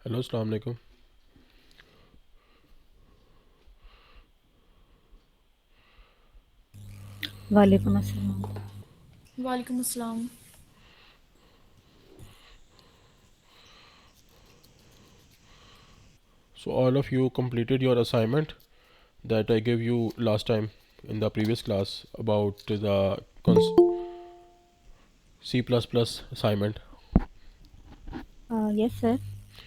Hello, Assalamu alaikum. वालेकुम अस्सलाम। वालेकुम अस्सलाम। So, all of you completed your assignment that I gave you last time in the previous class about the C++ assignment. Yes sir.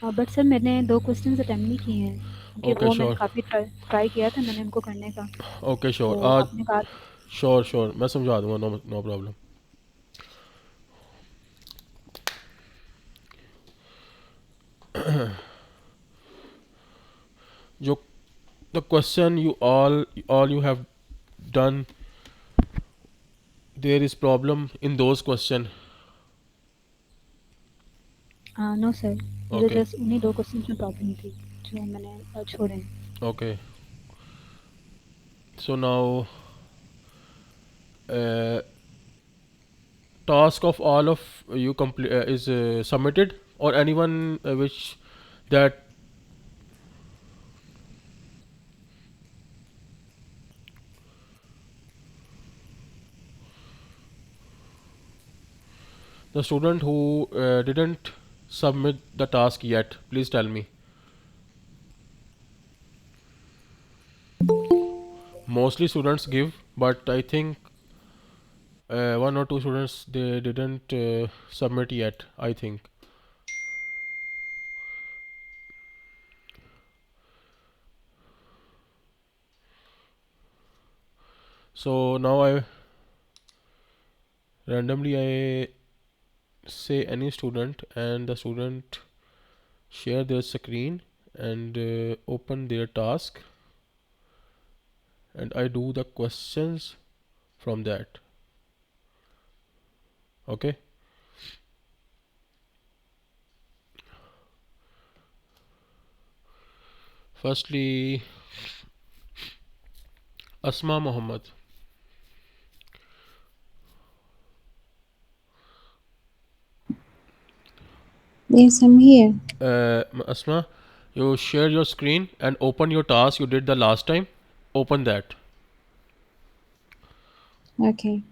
But sir मैंने 2 questions attempt नहीं किए हैं क्योंकि Okay, वो मैंने sure. काफ़ी ट्राई ट्राई किया था मैंने उनको करने का। Okay, sure. तो आपने कहा Sure, sure. मैं समझा दूंगा. No problem. जो the question you all you have done, there is problem in those question. No sir, मुझे Okay, जस्ट उन्हीं 2 क्वेश्चंस में प्रॉब्लम थी जो मैंने छोड़े हैं। okay. So now uh, task of all of you complete is submitted, or anyone which that the student who didn't submit the task yet, please tell me. Mostly students give, but I think one or two students they didn't submit yet, I think. So now I randomly I say any student, and the student share their screen and open their task, and I do the questions from that. Okay. Firstly, Asma Muhammad. Yes, I'm here. Asma, you share your screen and open your task you did the last time. Open that. Okay.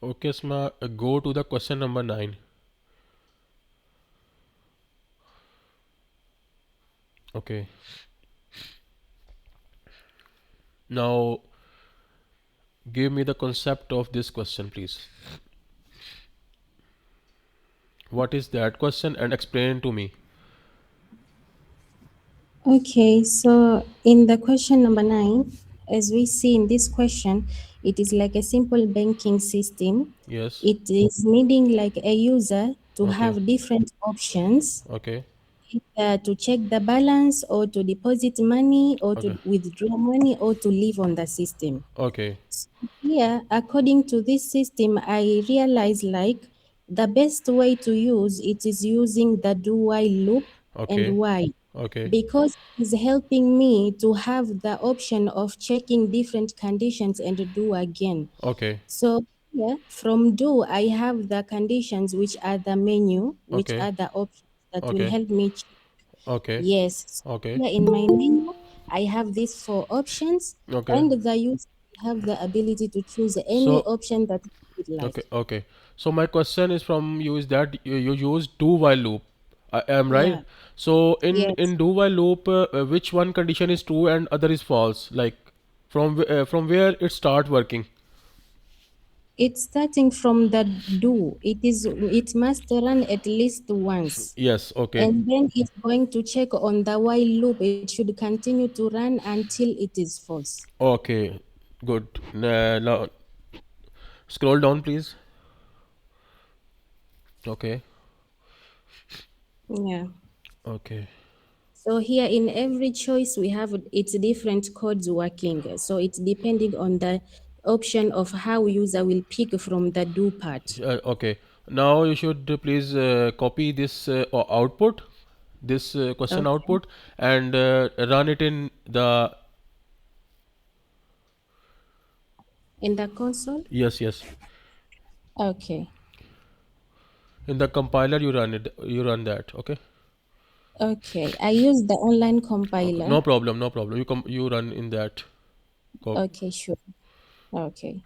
Okay, Asma, go to the question number 9. Okay. Now give me the concept of this question, please. What is that question and explain to me. Okay, so in the question number 9, as we see in this question, it is like a simple banking system. Yes. It is needing like a user to Okay. have different options Okay. to check the balance or to deposit money or Okay. to withdraw money or to live on the system. Okay. So here, according to this system, I realize like the best way to use it is using the do while loop. And Okay. why? Okay. Because it's helping me to have the option of checking different conditions and do again. Okay. So here from do, I have the conditions which are the menu, which Okay. are the options that will Okay. help me check. Okay. Yes. So Okay. here in my menu, I have these four options, Okay. and the user have the ability to choose any So option that he would like. okay. Okay. So my question is from you is that you use do while loop. I am right. Yeah. So in Yes. do while loop, which one condition is true and other is false? Like from where it start working? It's starting from the do. It must run at least once. Yes, okay. And then it's going to check on the while loop. It should continue to run until it is false. Okay, good. Now scroll down, please. Okay, Yeah. okay. So here in every choice we have its different codes working. So it's depending on the option of how user will pick from the do part. Okay. Now you should please copy this output, this question Okay. output, and run it in the, In the console? yes, yes, Okay. in the compiler you run it. You run that. Okay. Okay. I use the online Okay. compiler. No problem. No problem. You run in that. Okay, sure. Okay.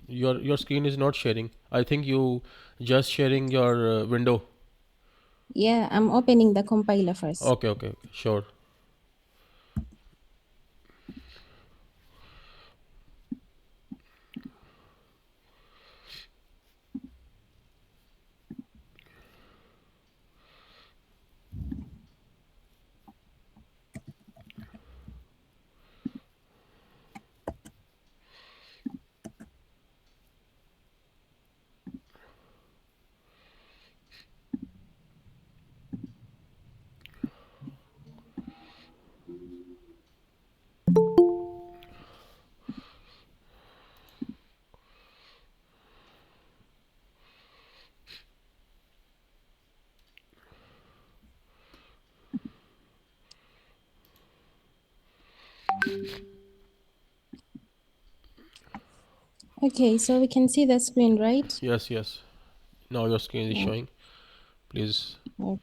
Your screen is not sharing. I think you just sharing your window. Yeah, I'm opening the compiler first. Okay, okay, okay. Sure. Okay, so we can see the screen, right? Yes, yes. Now your screen is Yeah. showing. Please. Okay.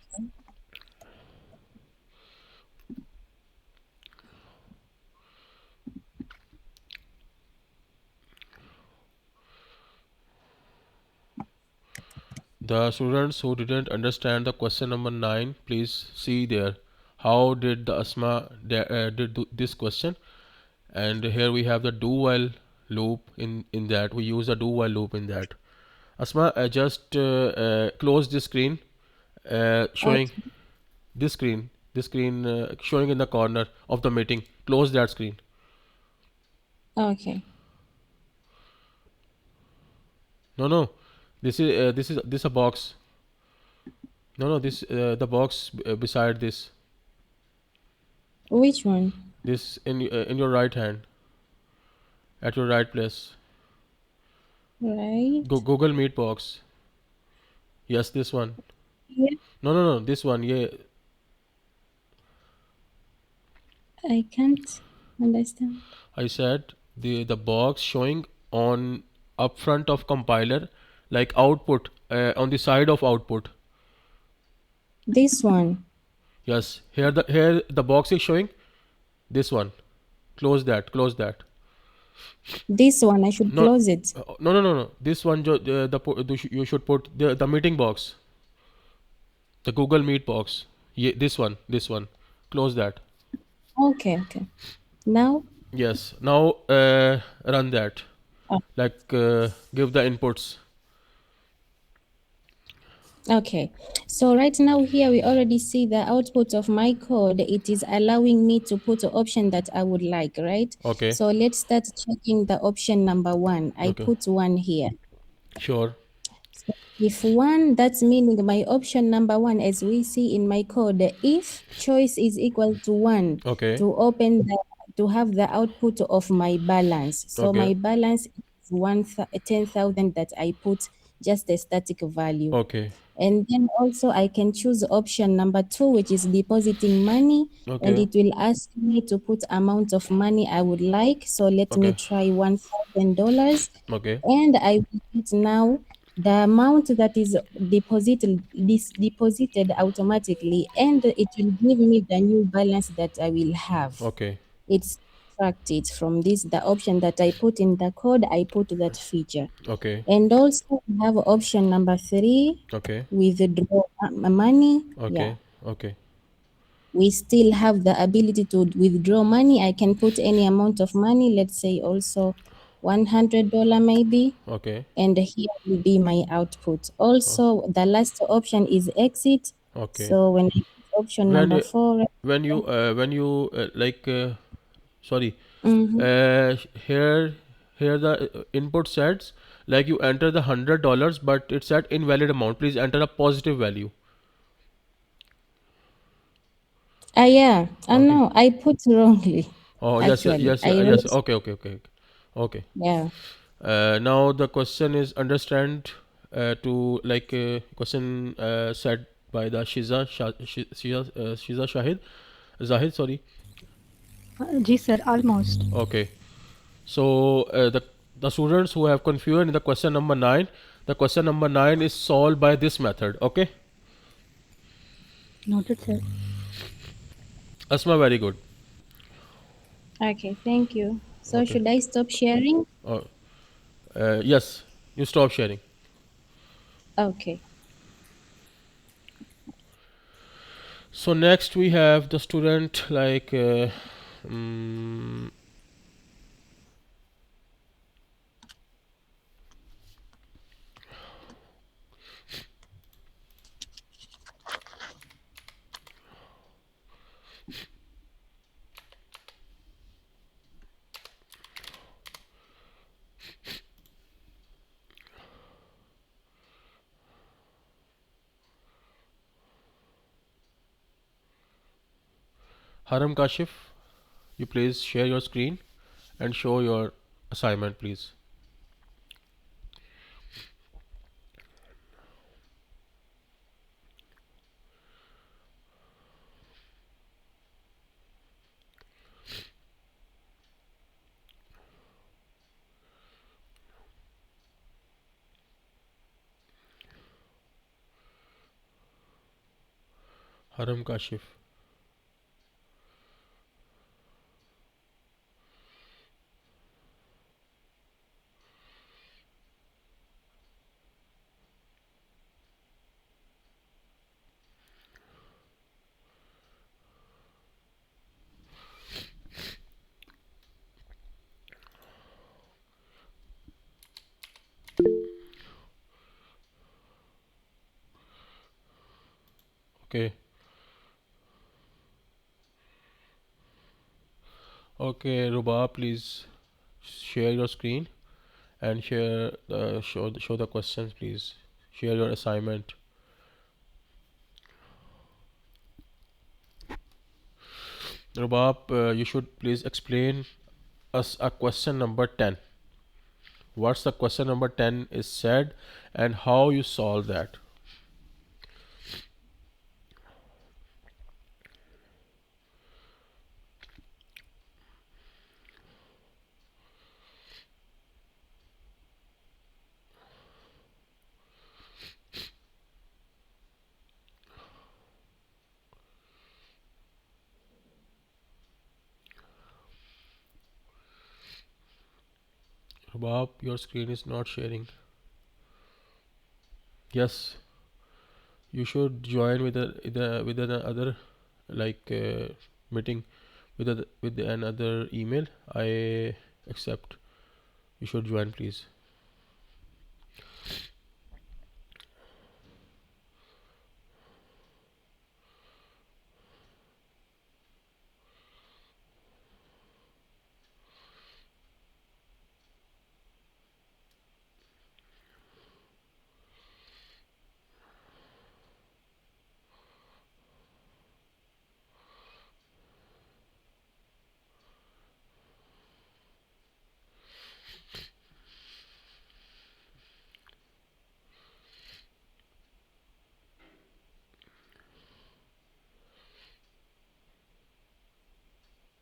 The students who didn't understand the question number 9, please see there. How did the Asma this question? And here we have the do while loop in that. We use the do while loop in that. Asma, just close this screen, showing Okay. this screen showing in the corner of the meeting. Close that screen. Okay. No, no. This a box. No, no. This the box beside this. Which one? This in your right hand, at your right place. Right. Google Meet box. Yes, this one. Yeah, No, no, no. This one. Yeah, I can't understand. I said the box showing on up front of compiler, like output on the side of output. This one. Yes, here the box is showing this one. Close that. Close that. This one, I should No, close it. no, no, no, no. This one, you should put the meeting box, the Google Meet box. Yeah, this one. Close that. Okay, okay. Now? Yes. Now run that. Oh, Like give the inputs. okay. So right now here we already see the output of my code. It is allowing me to put an option that I would like, right? Okay. So let's start checking the option number 1. I Okay. put 1 here. Sure. So if 1, that's meaning my option number 1, as we see in my code, if choice is equal to 1 Okay. to to have the output of my balance. So Okay. my balance is 10,000 that I put just a static value. Okay. And then also I can choose option number 2, which is depositing money, and Okay. it will ask me to put amount of money I would like. So let me Okay. try $1,000, Okay. and I will put now the amount that is deposited automatically, and it will give me the new balance that I will have. Okay. It's subtracted from this, the option that I put in the code, I put that feature. Okay. And also we have option number 3, Okay. withdraw money. Yeah. Okay. Okay. we still have the ability to withdraw money. I can put any amount of money, let's say also $100 maybe, Okay. and here will be my output. Also, the last option is exit. Okay. So when I put option When number 4, when you sorry, mm-hmm. here the input sets like you enter the $100, but it's at invalid amount. Please enter a positive value. Yeah, I Okay. know I put wrongly. Oh yes, Actually, yes, I yes. wrote, Okay, okay, okay, okay. Okay. yeah. Now the question is understand to like question said by the Shiza Shahid Zahid, sorry. जी sir almost. Okay. So the students who have confused in the question number 9, the question number 9 is solved by this method. Okay. Noted sir. Asma, very good. Okay, thank you. So Okay. should I stop sharing? Uh, yes, you stop sharing. Okay. So next we have the student like mm, Haram Kashif. You please share your screen and show your assignment, please. Haram Kashif. Okay. Okay, Ruba, please share your screen and share show the questions, please. Share your assignment. Rubab, you should please explain us a question number 10. What's the question number 10 is said and how you solve that? Rubab, your screen is not sharing. Yes, you should join with another like meeting with another email. I accept. You should join, please.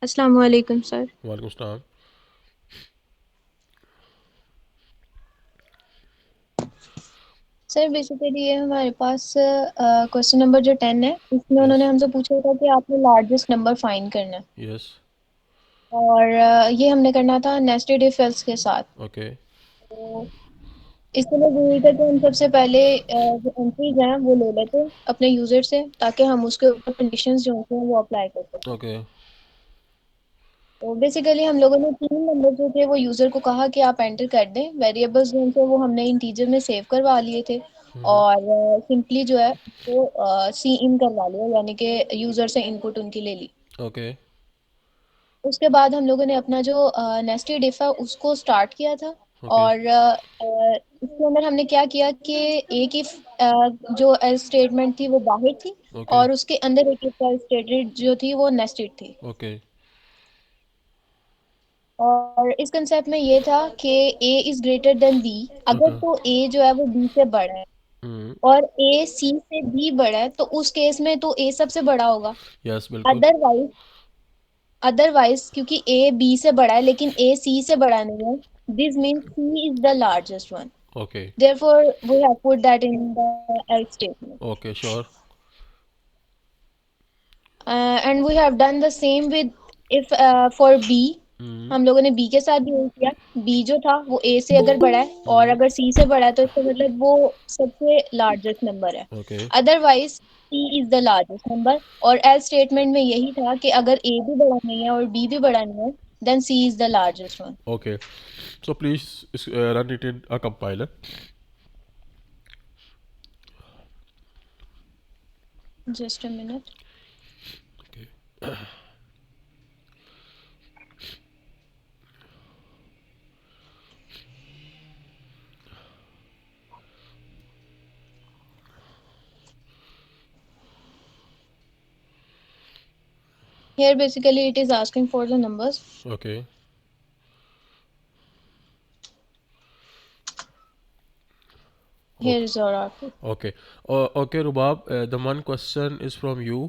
अस्सलाम वालेकुम sir. Walaikum salam. Sir basically ये हमारे पास question number जो 10 है इसमें उन्होंने Yes, हमसे पूछा था कि आपने लार्जेस्ट नंबर फाइंड करना है yes. और ये हमने करना था नेस्टेड इफ एल्स के साथ। Okay, तो इसके लिए जरूरी था कि हम सबसे पहले जो एंट्रीज हैं वो ले लेते हैं अपने यूजर से, ताकि हम उसके ऊपर कंडीशंस जो होते हैं वो अप्लाई कर सकें। Okay. तो बेसिकली हम लोगों ने 3 नंबर जो थे वो यूजर को कहा कि आप एंटर कर दें। वेरिएबल्स जो थे वो हमने इंटीजर में सेव करवा लिए थे, और सिंपली जो है वो सी इन करवा लिया, यानी कि यूजर से इनपुट उनकी ले ली। Okay. उसके बाद हम लोगों ने अपना जो नेस्टेड इफ है उसको स्टार्ट किया था। Okay. और इसके अंदर हमने क्या किया कि एक इफ जो स्टेटमेंट थी वो बाहर थी, Okay. और उसके अंदर एक इफ स्टेटमेंट जो थी वो नेस्टेड थी। Okay. और इस कंसेप्ट में ये था कि ए इज ग्रेटर देन बी। अगर Okay. तो ए जो है वो बी से बड़ा है Hmm. और ए सी से बी बड़ा है, तो उस केस में तो ए सबसे बड़ा होगा। Yes, बिल्कुल. अदरवाइज अदरवाइज क्योंकि ए बी से बड़ा है लेकिन ए सी से बड़ा नहीं है, this means C is the largest one. Okay. Therefore, we have put that in the else statement. Okay, sure. And we have done the same with if for B। Hmm. हम लोगों ने B के साथ भी यही किया। B जो था वो A से अगर बड़ा है और Hmm. अगर C से बड़ा है तो इसका मतलब वो सबसे लार्जेस्ट नंबर है। Okay. Otherwise C is the largest number. और else स्टेटमेंट में यही था कि अगर A भी बड़ा नहीं है और B भी बड़ा नहीं है, then C is the largest one. Okay. So please run it in a compiler. Just a minute. Okay. Here basically it is asking for the numbers. Okay. Here Okay. is our output. Okay. Okay, Rubab. The one question is from you.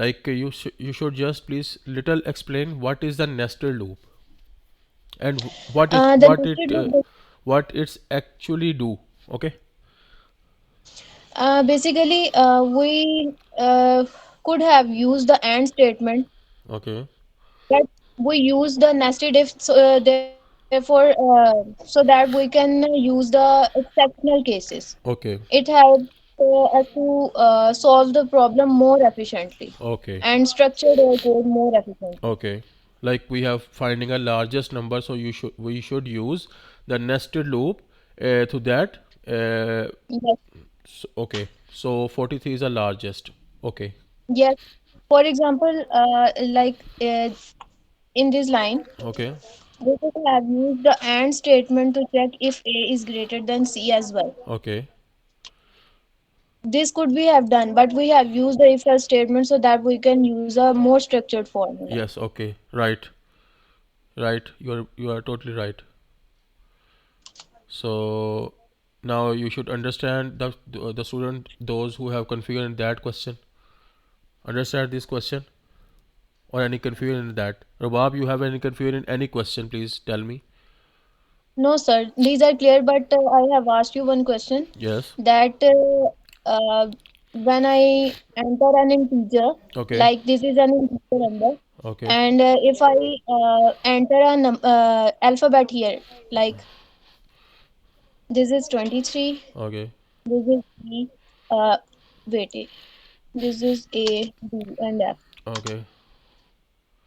Like you should just please little explain what is the nested loop and what is The nested loop. what it's actually do. Okay. Basically, we could have used the AND statement, Okay. but we use the nested if, so, therefore, so that we can use the exceptional cases. Okay. It helps us to solve the problem more efficiently Okay. and structure the code more efficiently. Okay. Like we have finding a largest number, so we should use the nested loop to that. Yes, Okay. So 43 is the largest. Okay. yes. For example, in this line, Okay. we could have used the AND statement to check if A is greater than C as well. Okay. This could we have done, but we have used the if else statement so that we can use a more structured formula. Yes. Okay. Right. Right. You are totally right. So now you should understand the student those who have confusion in that question. Understand this question or any confusion in that. Rabab, you have any confusion in any question? Please tell me. No, sir, these are clear, but I have asked you one question Yes. that when I enter an integer, Okay. like this is an integer number, Okay. and if I enter a alphabet here, like this is 23, Okay. this is B, uh, wait, this is A, B, and F. Okay.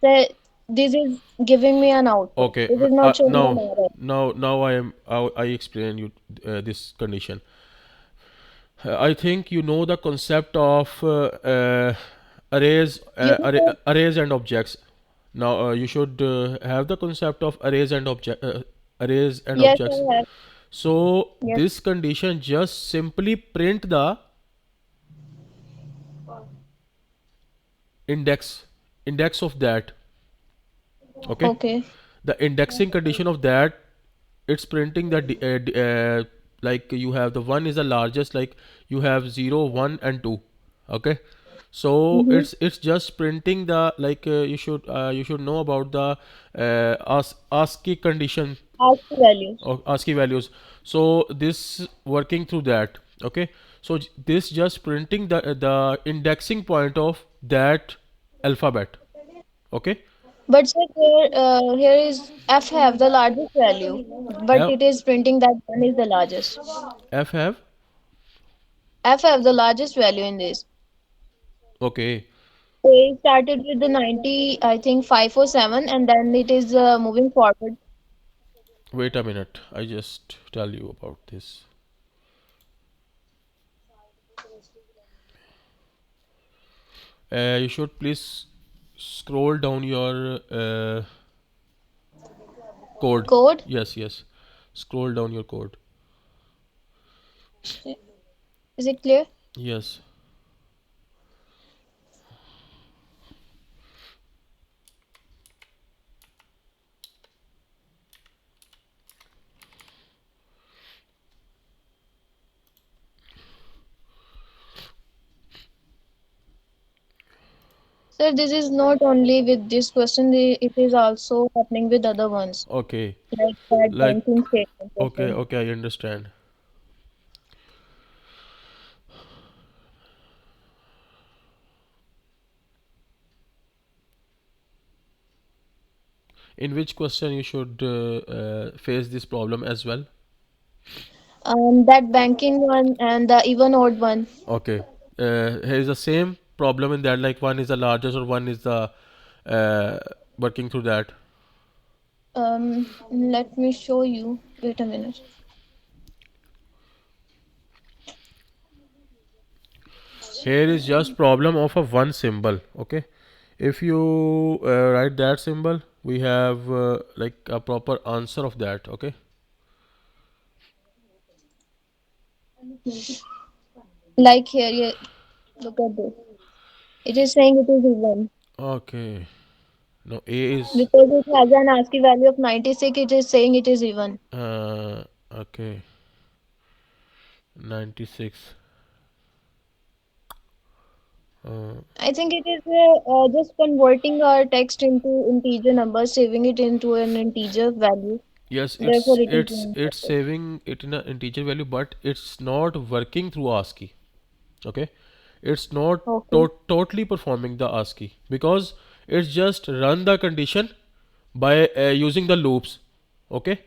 So this is giving me an output. Okay. This is not showing an Now, error. now I explain you this condition. I think you know the concept of You know, sir? arrays and objects. Now you should have the concept of arrays and Yes, objects. I have. So Yes. this condition just simply print the index of that. Okay. Okay. The indexing condition of that, it's printing the like you have the one is the largest, like you have 0 1 and 2. Okay. So Mm-hmm. it's just printing the like you should know about the ASCII condition Ask the values. or ASCII values. So this working through that. Okay. So this just printing the indexing point of that alphabet. Okay. But sir, here is F have the largest value, but F it is printing that 1 is the largest. F have. F have the largest value in this. Okay, They started with the 90, I think 547, and then it is moving forward. wait a minute. I just tell you about this. You should please scroll down your code. Code. Yes, yes. Scroll down your code. Is it clear? Yes. Sir, this is not only with this question, it is also happening with other ones, Okay. like that Like, banking statement okay, question. okay, I understand. In which question you should face this problem as well? That banking one and the even odd one. Okay. Here is the same problem in that, like one is the largest or one is the uh, working through that. Let me show you. Wait a minute. Here is just problem of a one symbol. Okay. If you write that symbol, we have like a proper answer of that. Okay. Like here, look at this. It is saying it is even. Okay. No, A is Because it has an ASCII value of 96, it is saying it is even. okay. 96. Uh, I think it is just converting our text into integer number, saving it into an integer value. yes, Therefore, it's it is it's doing it's that. saving it in an integer value, but it's not working through ASCII. Okay, it's not Okay. totally performing the ASCII because it's just run the condition by using the loops. Okay,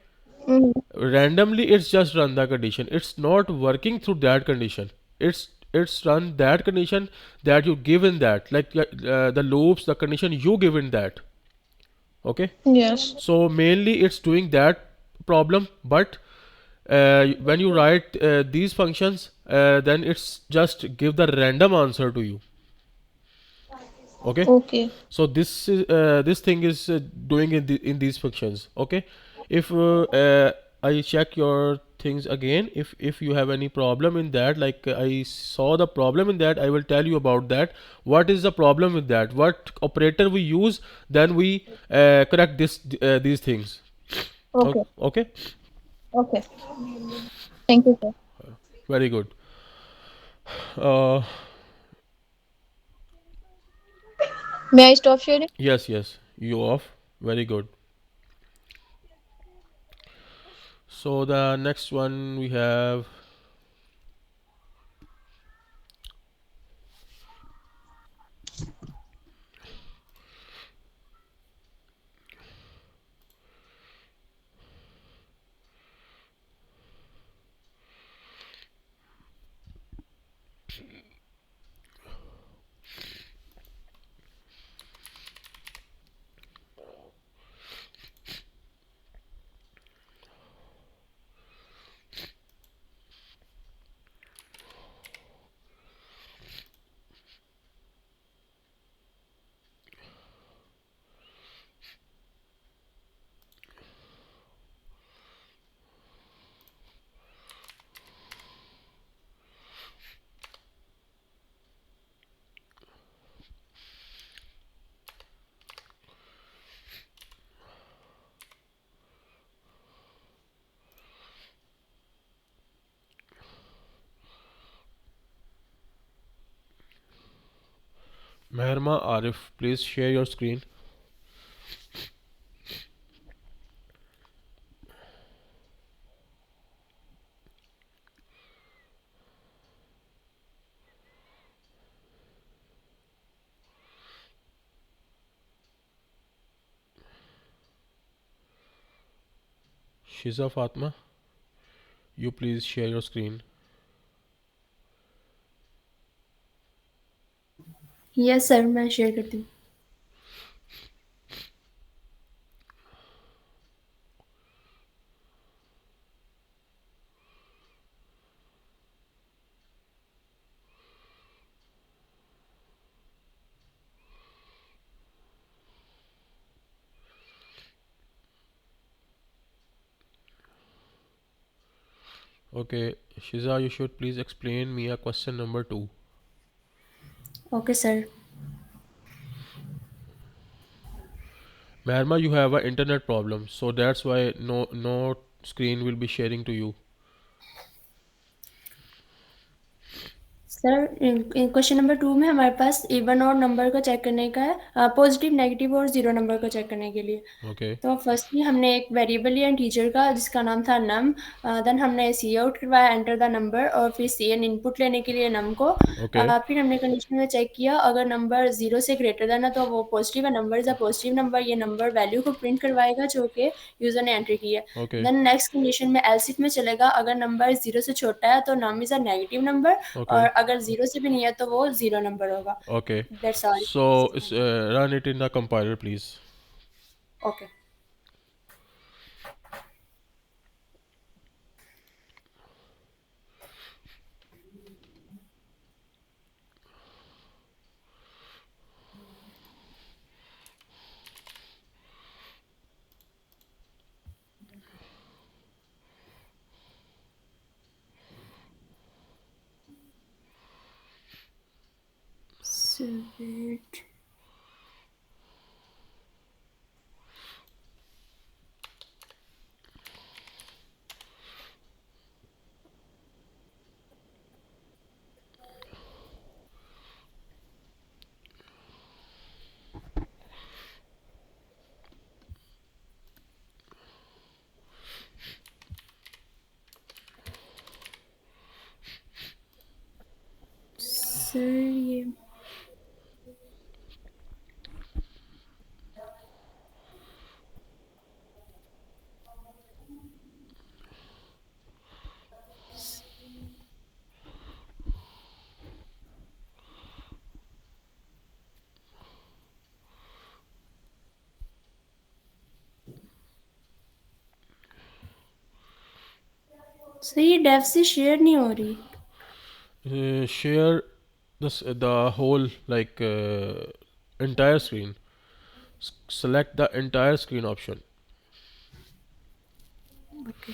Mhm. randomly it's just run the condition, it's not working through that condition. It's run that condition that you give in that, like the loops, the condition you give in that. Okay, Yes. so mainly it's doing that problem, but when you write these functions, then it's just give the random answer to you. Okay, Okay. so this thing is doing in these functions. Okay, if I check your things again, if you have any problem in that, like I saw the problem in that, I will tell you about that. What is the problem with that, what operator we use, then we correct these things. Okay. Okay, Okay. Thank you, sir. very good. uh, May I stop sharing? yes, yes, you off, very good. So the next one we have. Mehrma Arif, please share your screen. Shiza Fatma, you please share your screen. Yes sir, मैं share करती हूँ. Okay, Shiza, you should please explain me a question number 2. Okay sir. Meherma, you have an internet problem, so that's why no screen will be sharing to you. Sir, question number 2 में हमारे पास even और number को check करने का है, positive, negative और zero number को check करने के लिए. Okay, तो फर्स्टली हमने एक वेरिएबल लिया टीचर का जिसका नाम था नम. देन हमने सी आउट करवाया एंटर द नंबर, और फिर सी एन इनपुट लेने के लिए नम को. okay, फिर हमने कंडीशन में चेक किया, अगर नंबर 0 से ग्रेटर देन है तो वो पॉजिटिव है, number is a positive number. ये नंबर वैल्यू को प्रिंट करवाएगा जो कि यूजर ने एंटर किया. okay, देन नेक्स्ट कंडीशन में एल्स इफ में चलेगा, अगर नंबर 0 से छोटा है तो num is a negative number, और okay, अगर 0 से भी नहीं है तो वो 0 नंबर होगा. okay. That's all. So, run it in the compiler, please. Okay. Wait. Sir ये सर ये डेव से शेयर नहीं हो रही. Share the whole entire screen. Select the entire screen option. Okay.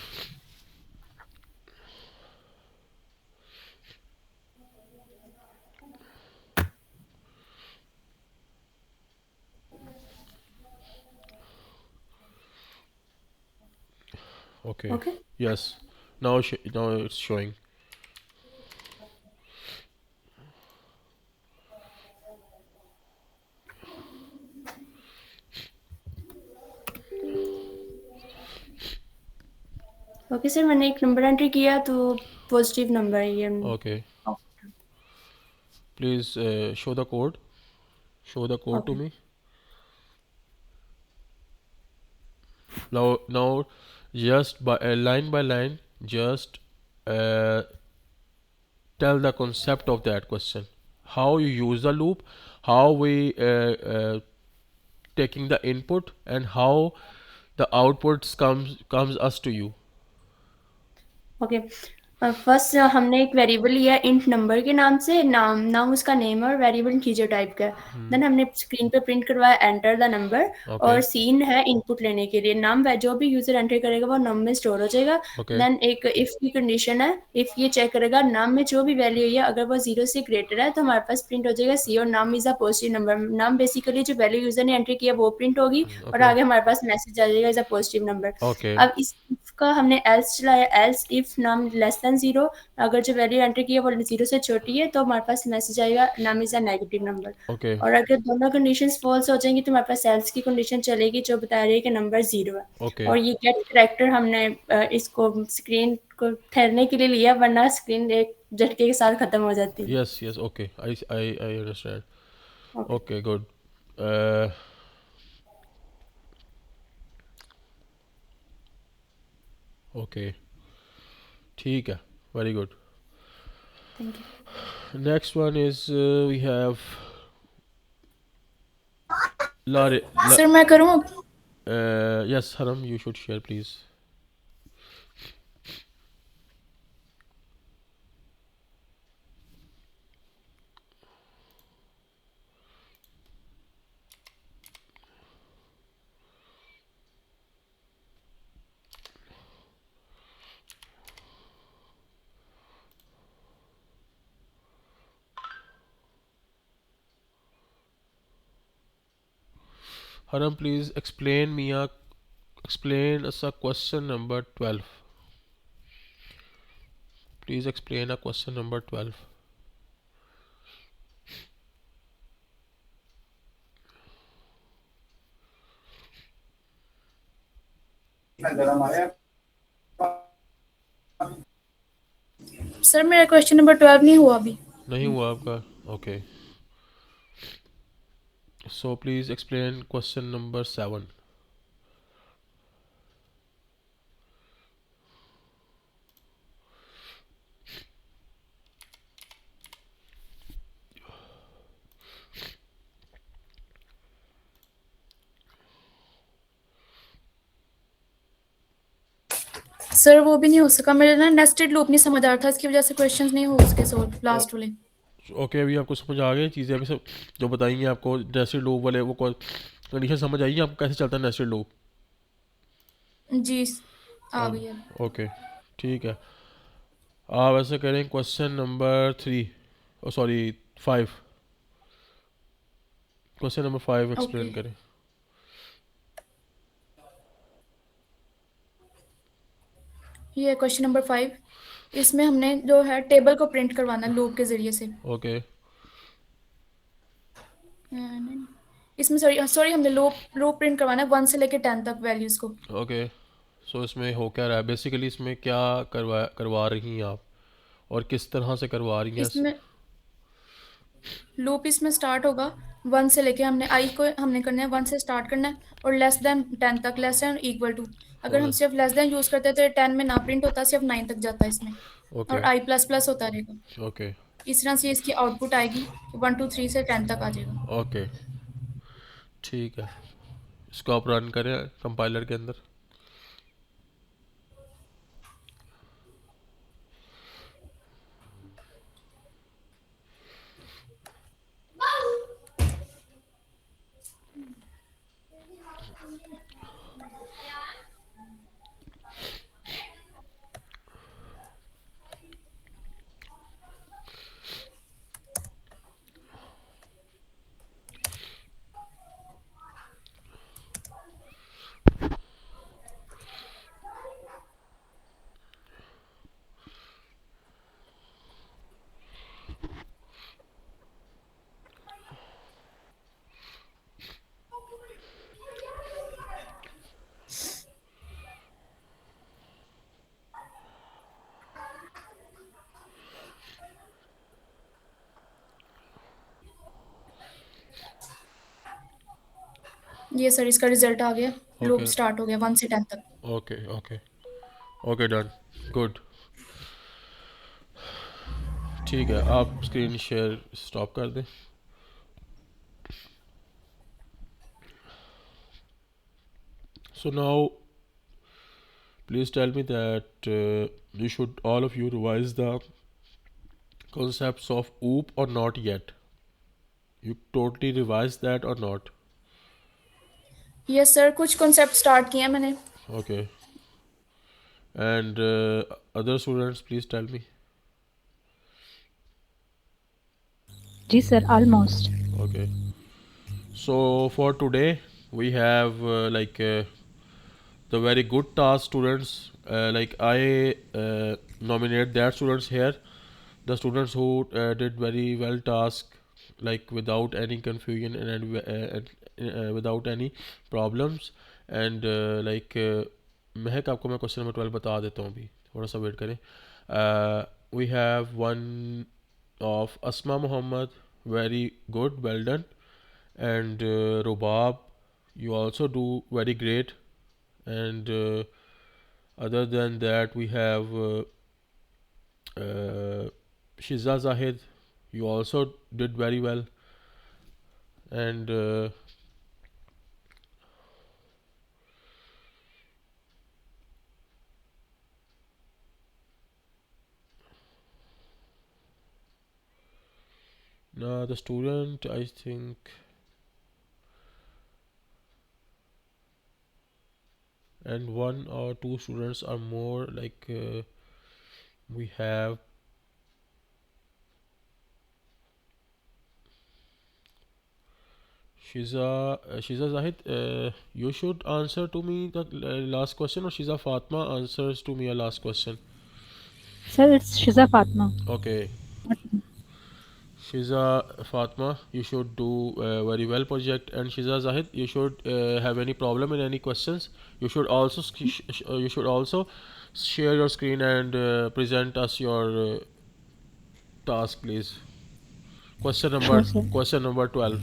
Okay. Okay. Yes. Now it's showing. Okay sir, मैंने एक number enter किया तो पॉजिटिव नंबर है ये. Okay. Please show the code. Show the code to okay. me. Now, just line by line, just uh, tell the concept of that question. How you use the loop, how we taking the input, and how the outputs comes us to you. Okay. First हमने एक variable लिया int number के नाम से, नाम नाम उसका name है और वेरिएबल इंटीजर टाइप का है. देन हमने स्क्रीन पे प्रिंट करवाया एंटर द नंबर, और Okay. सीन है इनपुट लेने के लिए. नाम जो भी यूजर एंटर करेगा वो नम में स्टोर हो जाएगा. Okay. देन एक इफ की कंडीशन है, इफ ये चेक करेगा नाम में जो भी वैल्यू है अगर वो 0 से ग्रेटर है तो हमारे पास प्रिंट हो जाएगा सी, और नाम इज अ पॉजिटिव नंबर. नाम बेसिकली जो वैल्यू यूजर ने एंटर किया वो प्रिंट होगी, और Okay. आगे हमारे पास मैसेज आ जाएगा is a positive number. Okay. अब इस if का हमने एल्स चलाया, एल्स इफ नाम लेस देन 0, अगर जो वैल्यू एंटर की है वो 0 से छोटी है तो हमारे पास मैसेज आएगा नाम is a negative number. Okay. और अगर दोनों कंडीशंस फॉल्स हो जाएंगी तो हमारे पास एल्स की कंडीशन चलेगी जो बता रही है कि नंबर 0 है. Okay. और ये गेट करेक्टर हमने इसको स्क्रीन को ठहरने के लिए लिया, वरना स्क्रीन एक झटके के साथ खत्म हो जाती. Yes. Yes. Okay. I understand. Okay. Okay. Good. Uh, Okay. ठीक है. Very good. Thank you. Next one is we have Lare. Sir मैं करूँ अब? Yes, Haram, you should share, please. Haram, please explain us a question number 12. Please explain a question number 12. Sir मेरा question number 12 नहीं हुआ अभी. नहीं हुआ आपका? Okay. So please explain question number 7. Sir वो भी नहीं हो सका, मेरा ना नेस्टेड लूप नहीं समझ आ रहा था, इसकी वजह से क्वेश्चंस नहीं हो सके सॉल्व लास्ट वाले. ओके, अभी आपको समझ आ गई चीज़ें? अभी सब जो बताएंगे आपको नेस्टेड लूप वाले वो कंडीशन समझ आई आपको कैसे चलता है नेस्टेड लूप? जी आ गई है. ओके, ठीक है. आप ऐसे करें question number 3, oh sorry 5. Question number 5 okay. Explain करें. ये क्वेश्चन नंबर 5. इसमें हमने जो है टेबल को प्रिंट करवाना है लूप के जरिए से. ओके. नहीं, इसमें सॉरी सॉरी हमने लूप लूप प्रिंट करवाना है 1 से लेके 10 तक वैल्यूज को. ओके. सो इसमें हो क्या रहा है बेसिकली? इसमें क्या करवा रही हैं आप और किस तरह से करवा रही हैं? इसमें लूप इसमें स्टार्ट होगा 1 से लेके, हमने आई को हमने करना है 1 से स्टार्ट करना है और लेस देन 10 तक, लेस देन इक्वल टू. अगर हम और सिर्फ लेस देन यूज करते हैं तो ये 10 में ना प्रिंट होता, सिर्फ 9 तक जाता है इसमें. और ओके. आई प्लस प्लस होता रहेगा. ओके. इस तरह से इसकी आउटपुट आएगी 1 2 3 से 10 तक आ जाएगा. ओके, ठीक है. इसको आप रन करें कंपाइलर के अंदर. ये सर इसका रिजल्ट आ गया. Loop okay. स्टार्ट हो गया 1 से 10 तक. Okay. Okay. Okay, done. Good. ठीक है, आप स्क्रीन शेयर स्टॉप कर दें. So now please tell me that you should all of you revise the concepts of OOP or not yet. You totally revised that or not? Yes sir कुछ concept start किए हैं मैंने. Okay. And other students, please tell me. जी sir almost. Okay. So for today we have the very good task students. Like I nominate that students here, the students who did very well task, like without any confusion and without any problems. And महक आपको मैं question number 12 बता देता हूँ. अभी थोड़ा सा wait करें. We have one of Asma Muhammad, very good, well done. And Rubab, you also do very great. And Other than that, we have Shiza Zahid. You also did very well. And now the student, I think, and one or two students are more, like we have Shiza Zahid. You should answer to me the last question, or Shiza Fatma answers to me a last question. Sir, it's Shiza Fatma. Okay, Shiza Fatma, you should do very well project, and Shiza Zahid, you should have any problem in any questions. You should also you should also share your screen and present us your task, please. Sure, sir. Question number 12.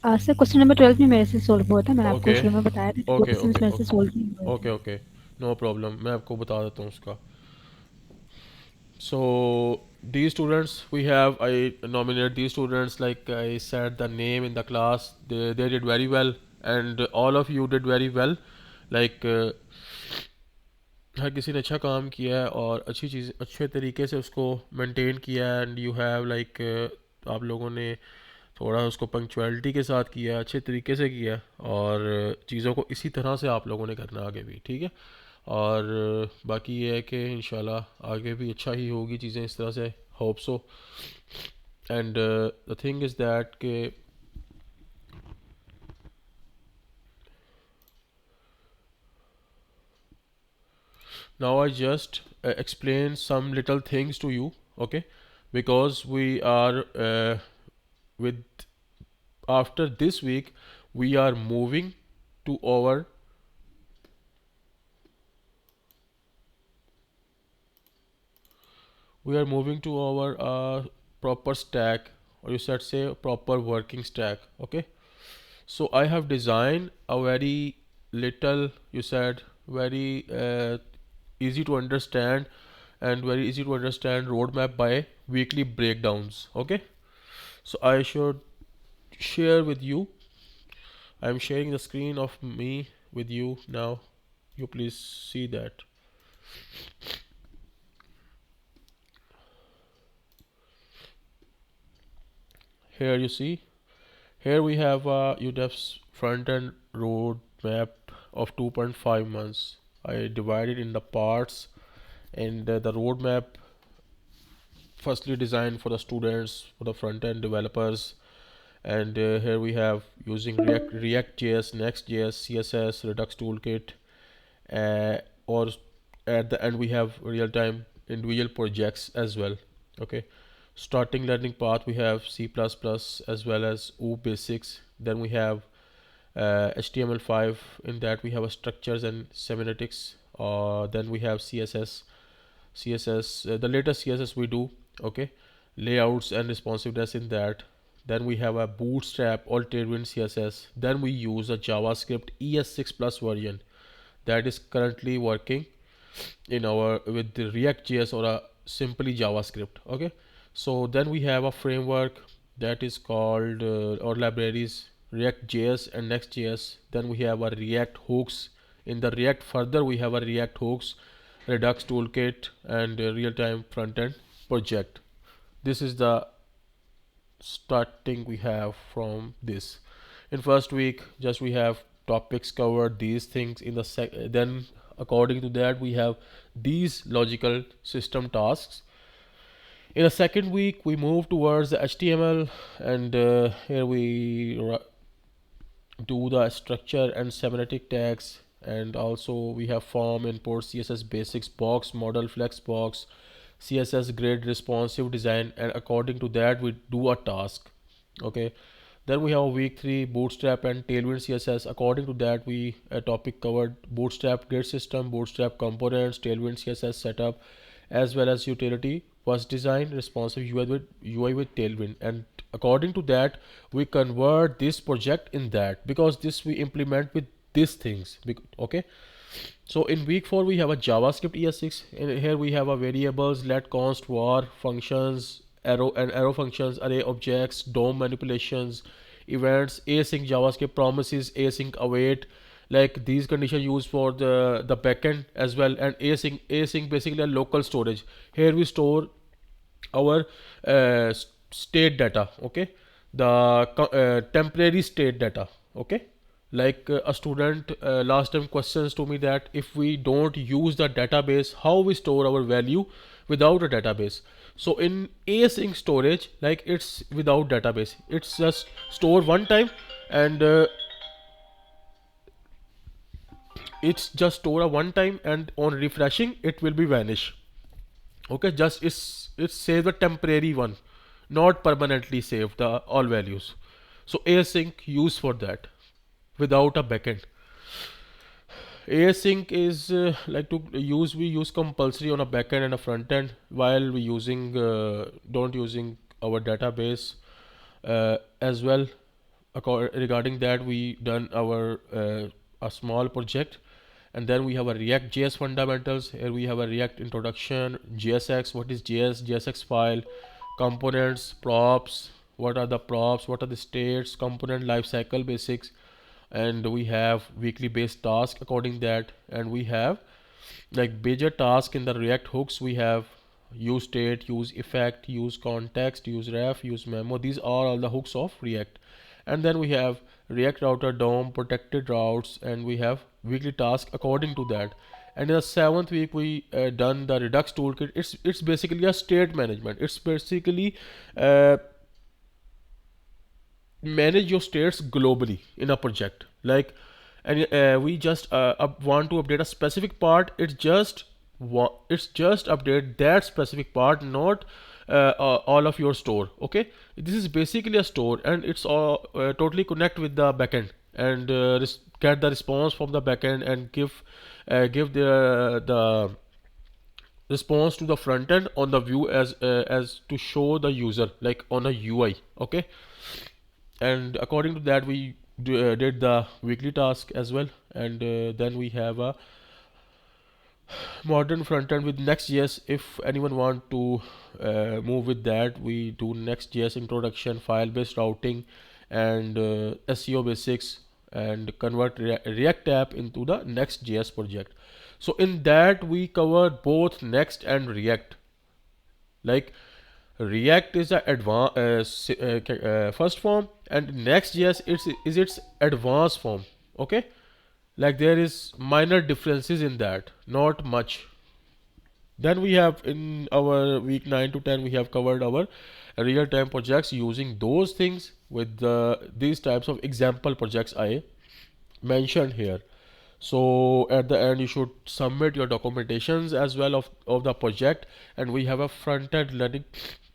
Sir question number 12 भी मेरे से solve हुआ था, मैंने आपको Okay, शुरू में बताया था कि दो okay, क्वेश्चंस okay, मेरे से okay, सॉल्व नहीं हुए okay, थे। okay. No problem. मैं आपको बता देता हूँ उसका. So these students we have, I nominate these students, like I said the name in the class. They did very well, and all of you did very well. Like हर किसी ने अच्छा काम किया है और अच्छी चीज़ अच्छे तरीके से उसको मेंटेन किया है, एंड यू हैव लाइक आप लोगों ने थोड़ा उसको पंक्चुअलिटी के साथ किया, अच्छे तरीके से किया, और चीज़ों को इसी तरह से आप लोगों ने करना आगे भी, ठीक है। और बाकी ये है कि इंशाल्लाह आगे भी अच्छा ही होगी चीज़ें इस तरह से, hope so. And the thing is that के now I just explain some little things to you, okay, because we are with after this week we are moving to our proper stack, or you should say proper working stack, okay. So I have designed a very little, you said, very easy to understand and very easy to understand roadmap by weekly breakdowns, okay. So I should share with you, I'm sharing the screen of me with you now. You please see that. Here you see, here we have a UDEF's front-end roadmap of 2.5 months. I divided in the parts, and the roadmap firstly designed for the students, for the front-end developers, and here we have using React.js, Next.js, CSS, Redux toolkit, or at the end we have real-time individual projects as well, okay. Starting learning path, we have C++ as well as O basics. Then we have HTML5. In that we have a structures and semiotics. Then we have CSS, the latest CSS we do, okay. Layouts and responsiveness in that. Then we have a bootstrap or tailwind CSS. Then we use a JavaScript ES6 plus version that is currently working in our with the React.js or a simply JavaScript, okay. So then we have a framework that is called or libraries React.js and Next.js. Then we have a React hooks. In the React further we have a React hooks, Redux toolkit, and real-time front-end project. This is the starting we have from this. In first week just we have topics covered, these things in the then according to that we have these logical system tasks. In the second week we move towards the HTML, and here we do the structure and semantic tags, and also we have form, import, CSS basics, box model, flex box, CSS grid, responsive design, and according to that we do a task, okay. Then we have week 3 bootstrap and tailwind CSS. According to that we a topic covered bootstrap grid system, bootstrap components, tailwind CSS setup, as well as utility was design, responsive UI with tailwind. And according to that we convert this project in that, because this we implement with these things, okay. So in week 4 we have a JavaScript ES6. And here we have a variables, let, const, var, functions, arrow functions, array objects, DOM manipulations, events, async JavaScript promises, async await. Like these conditions used for the backend as well. And async basically a local storage. Here we store our state data, okay, the temporary state data, okay. Like a student last time questions to me that if we don't use the database, how we store our value without a database. So in async storage, like it's without database, it's just store one time, and it's just store a one time, and on refreshing it will be vanish. Okay, just it's save the temporary one, not permanently save the all values. So async use for that without a backend. Async is like to use, we use compulsory on a backend and a front end, while we using don't using our database as well. Regarding that, we done our a small project, and then we have a React JS fundamentals. Here we have a React introduction, JSX, what is JSX file, components, props, what are the props, what are the states, component lifecycle basics, and we have weekly based task according that. And we have like major task in the React hooks. We have use state, use effect, use context, use ref, use memo. These are all the hooks of React. And then we have React router DOM, protected routes, and we have weekly task according to that. And in the 7th week we done the Redux toolkit. It's basically a state management. It's basically uh, manage your states globally in a project. Like, and we just want to update a specific part. It's just update that specific part, not all of your store. Okay, this is basically a store, and it's all totally connect with the backend, and get the response from the backend, and give the response to the front end on the view as to show the user like on a UI. Okay, and according to that we did the weekly task as well. And then we have a modern front end with Next.js. If anyone want to move with that, we do Next.js introduction, file based routing, and SEO basics, and convert React app into the Next.js project. So in that we cover both Next and React. Like React is the first form, and Next.js is its advanced form. Okay, like there is minor differences in that, not much. Then we have in our week 9 to 10 we have covered our real-time projects using those things with these types of example projects I mentioned here. So at the end you should submit your documentations as well of the project. And we have a front-end learning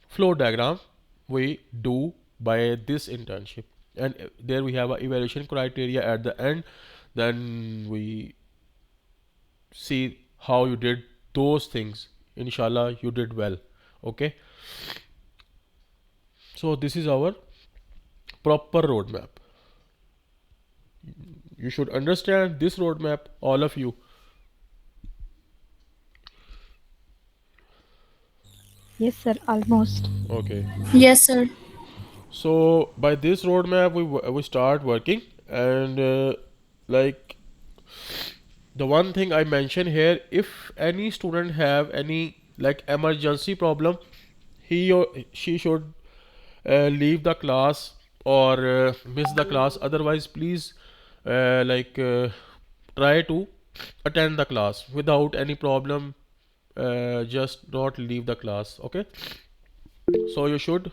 flow diagram we do by this internship. And there we have a evaluation criteria at the end. Then we see how you did those things. Inshallah you did well. Okay, so this is our proper roadmap. You should understand this roadmap, all of you. Yes, sir, almost. Okay, Yes, sir. so by this roadmap we start working. And like the one thing I mention here, if any student have any like emergency problem, he or she should leave the class or miss the class. Otherwise please try to attend the class without any problem. Just not leave the class. Okay, so you should.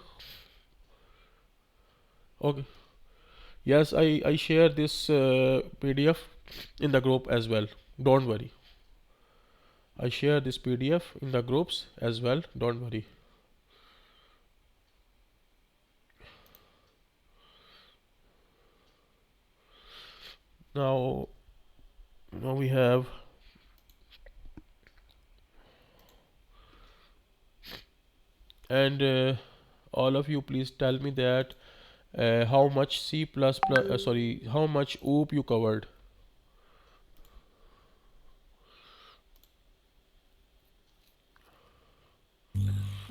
Okay, yes, I share this PDF in the group as well, don't worry. I share this PDF in the groups as well, don't worry. Now we have, and all of you please tell me that how much C plus plus sorry, how much OOP you covered.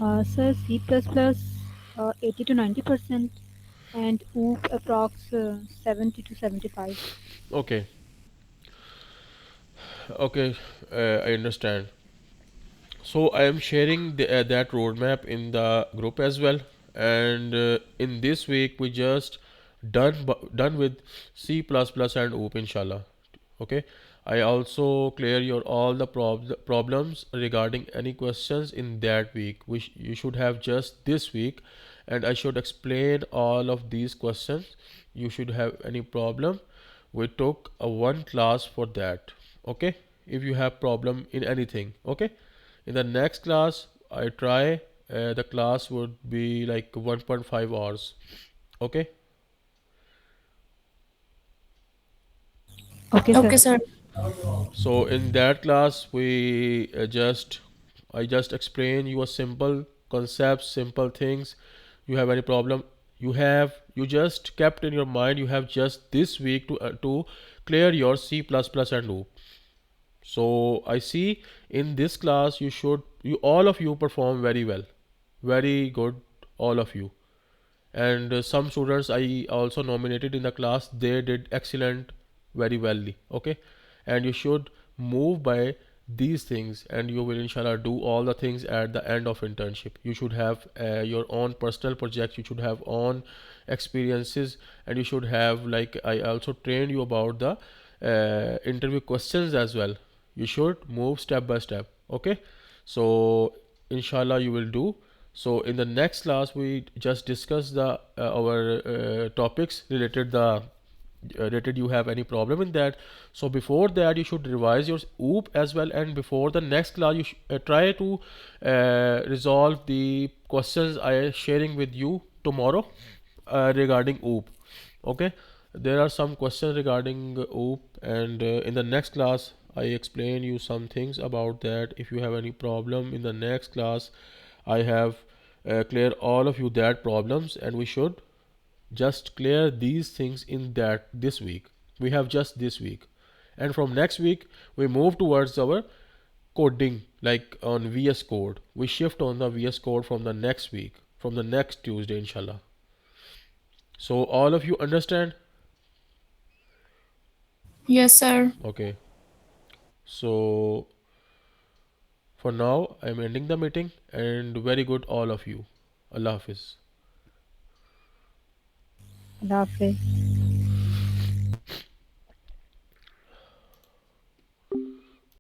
Sir, C++, 80 to 90%, and OOP approx 70 to 75. Okay, okay, I understand. So I am sharing that roadmap in the group as well. And in this week we just done with C++ and OOP inshallah. Okay. I also clear your all the problems regarding any questions in that week, which you should have just this week, and I should explain all of these questions. You should have any problem. We took a one class for that. Okay. If you have problem in anything, okay, in the next class I try the class would be like 1.5 hours. Okay. Okay, Okay, sir. sir. So in that class we just I just explain you a simple concepts, simple things. You have any problem, you just kept in your mind you have just this week to clear your C++ and loop. So I see in this class you all of you perform very well, very good, all of you. And some students I also nominated in the class, they did excellent, very well. Okay, and you should move by these things, and you will inshallah do all the things at the end of internship. You should have your own personal projects, you should have own experiences, and you should have, like I also trained you about the interview questions as well. You should move step by step. Okay, so inshallah you will do. So in the next class we just discuss the our topics related the related you have any problem in that. So before that you should revise your OOP as well, and before the next class you try to resolve the questions I am sharing with you tomorrow regarding OOP. Okay, there are some questions regarding OOP, and in the next class I explain you some things about that. If you have any problem in the next class, I have clear all of you that problems, and we should just clear these things in that this week. We have just this week, and from next week we move towards our coding, like on VS Code. We shift on the VS Code from the next week, from the next Tuesday inshallah. So all of you understand? Yes, sir. Okay, so for now I'm ending the meeting, and very good all of you. Allah Hafiz. Allah Hafiz.